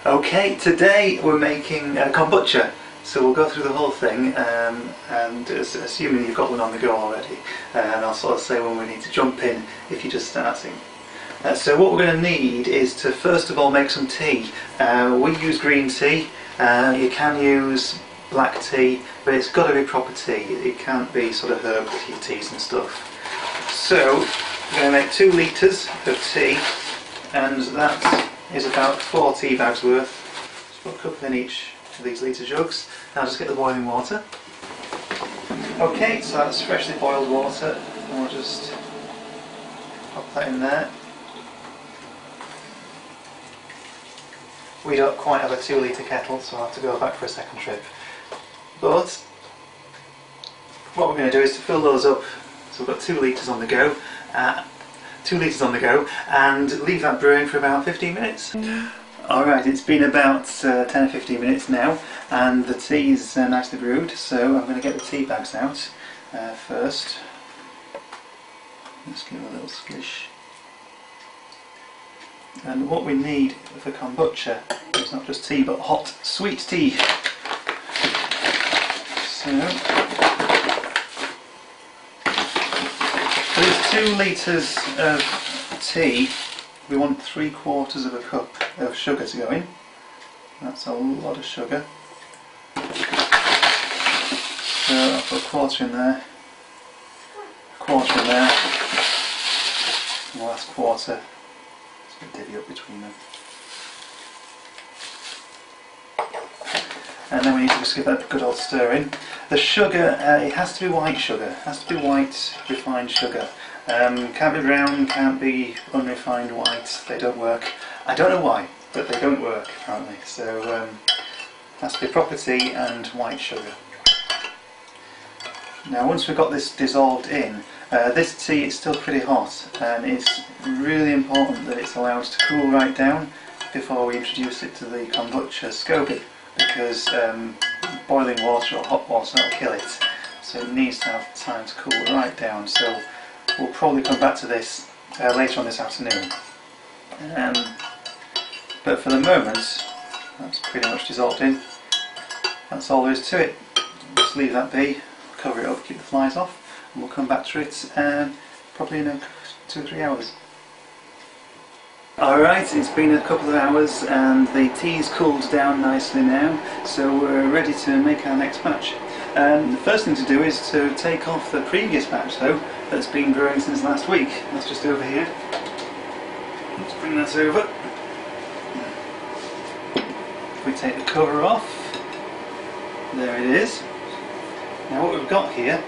Okay, today we're making kombucha, so we'll go through the whole thing, and assuming you've got one on the go already, and I'll sort of say when we need to jump in if you're just starting. So what we're going to need is to first of all make some tea. We use green tea. You can use black tea, but it's got to be proper tea. It can't be sort of herb teas and stuff. So we're going to make 2 litres of tea, and that is about 4 tea bags worth. Just put a couple in each of these litre jugs. Now just get the boiling water. Okay, so that's freshly boiled water, and we'll just pop that in there. We don't quite have a 2 litre kettle, so I'll have to go back for a second trip. But what we're going to do is to fill those up. So we've got 2 litres on the go. 2 litres on the go, and leave that brewing for about 15 minutes. Alright, it's been about 10 or 15 minutes now, and the tea is nicely brewed, so I'm going to get the tea bags out first. Let's give it a little splish. And what we need for kombucha is not just tea, but hot, sweet tea. So, for these 2 litres of tea, we want 3/4 of a cup of sugar to go in. That's a lot of sugar. So I'll put a 1/4 in there, a 1/4 in there, and the last 1/4. Divvy up between them. And then we need to just give that a good old stir in. The sugar, it has to be white sugar. It has to be white, refined sugar. Can't be brown, can't be unrefined white. They don't work. I don't know why, but they don't work apparently. So it has to be proper tea and white sugar. Now once we've got this dissolved in, this tea is still pretty hot, and it's really important that it's allowed to cool right down before we introduce it to the kombucha SCOBY, because boiling water or hot water will kill it, so it needs to have time to cool right down. So we'll probably come back to this later on this afternoon, but for the moment that's pretty much dissolved in. That's all there is to it. Just leave that be, cover it up, keep the flies off, and we'll come back to it probably in 2 or 3 hours. Alright, it's been a couple of hours and the tea's cooled down nicely now, so we're ready to make our next batch. The first thing to do is to take off the previous batch though, that's been brewing since last week. That's just over here. Let's bring that over. If we take the cover off, there it is. Now what we've got here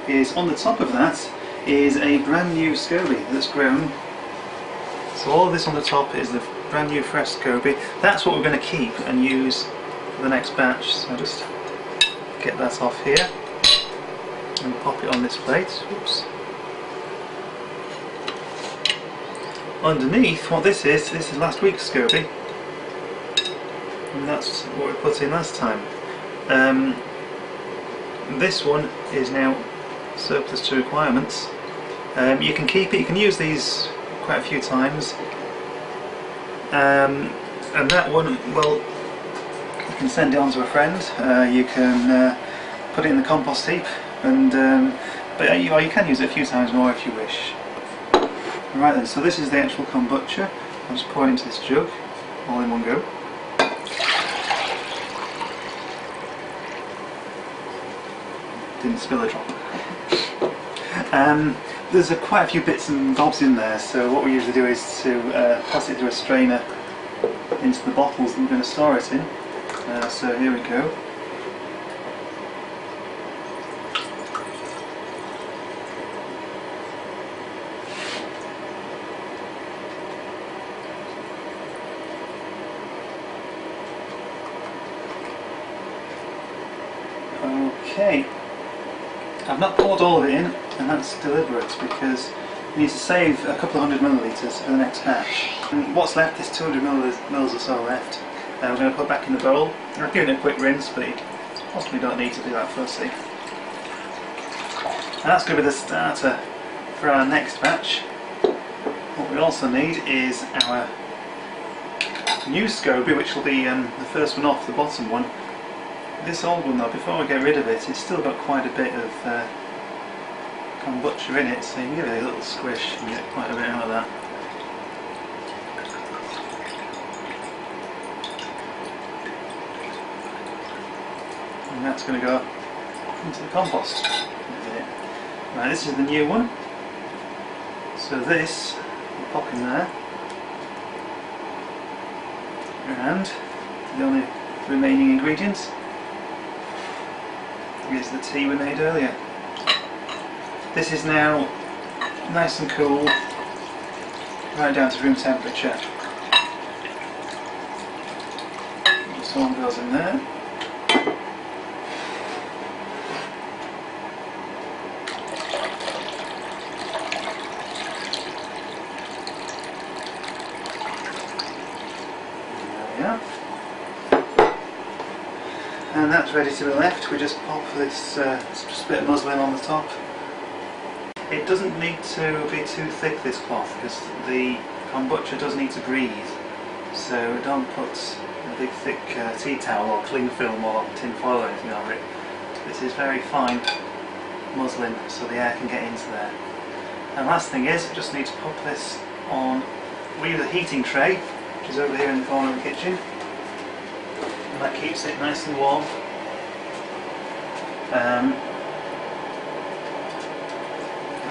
is, on the top of that is a brand new SCOBY that's grown. So all of this on the top is the brand new fresh SCOBY. That's what we're going to keep and use for the next batch. So just get that off here and pop it on this plate. Oops. Underneath, what this is last week's SCOBY, and that's what we put in last time. This one is now surplus to requirements. You can keep it, you can use these quite a few times, and that one, well, you can send it on to a friend, you can put it in the compost heap, and but you can use it a few times more if you wish. Right then, so this is the actual kombucha. I'll just pour it into this jug all in one go. Didn't spill a drop. There's quite a few bits and bobs in there, so what we usually do is to pass it through a strainer into the bottles that we're going to store it in. So here we go. Okay. I've not poured all of it in, and that's deliberate because we need to save a couple of 100 millilitres for the next batch. And what's left is 200 mils or so left. We're going to put back in the bowl. I've given it a quick rinse, but you possibly don't need to do that fussy. And that's going to be the starter for our next batch. What we also need is our new SCOBY, which will be the first one off, the bottom one. This old one though, before I get rid of it, it's still got quite a bit of kombucha in it, so you can give it a little squish and get quite a bit out of that. And that's going to go into the compost. Now this is the new one, so this will pop in there, and the only remaining ingredients is the tea we made earlier. This is now nice and cool, right down to room temperature. This one goes in there. And that's ready to be left. We just pop this just a bit of muslin on the top. It doesn't need to be too thick, this cloth, because the kombucha does need to breathe. So don't put a big thick tea towel or cling film or tin foil or anything over it. This is very fine muslin, so the air can get into there. And last thing is, I just need to pop this on. We use a heating tray, which is over here in the corner of the kitchen. And that keeps it nice and warm. And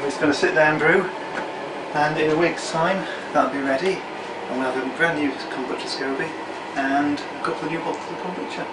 it's going to sit there and brew, and in a week's time that'll be ready, and we'll have a brand new kombucha SCOBY and a couple of new bottles of kombucha.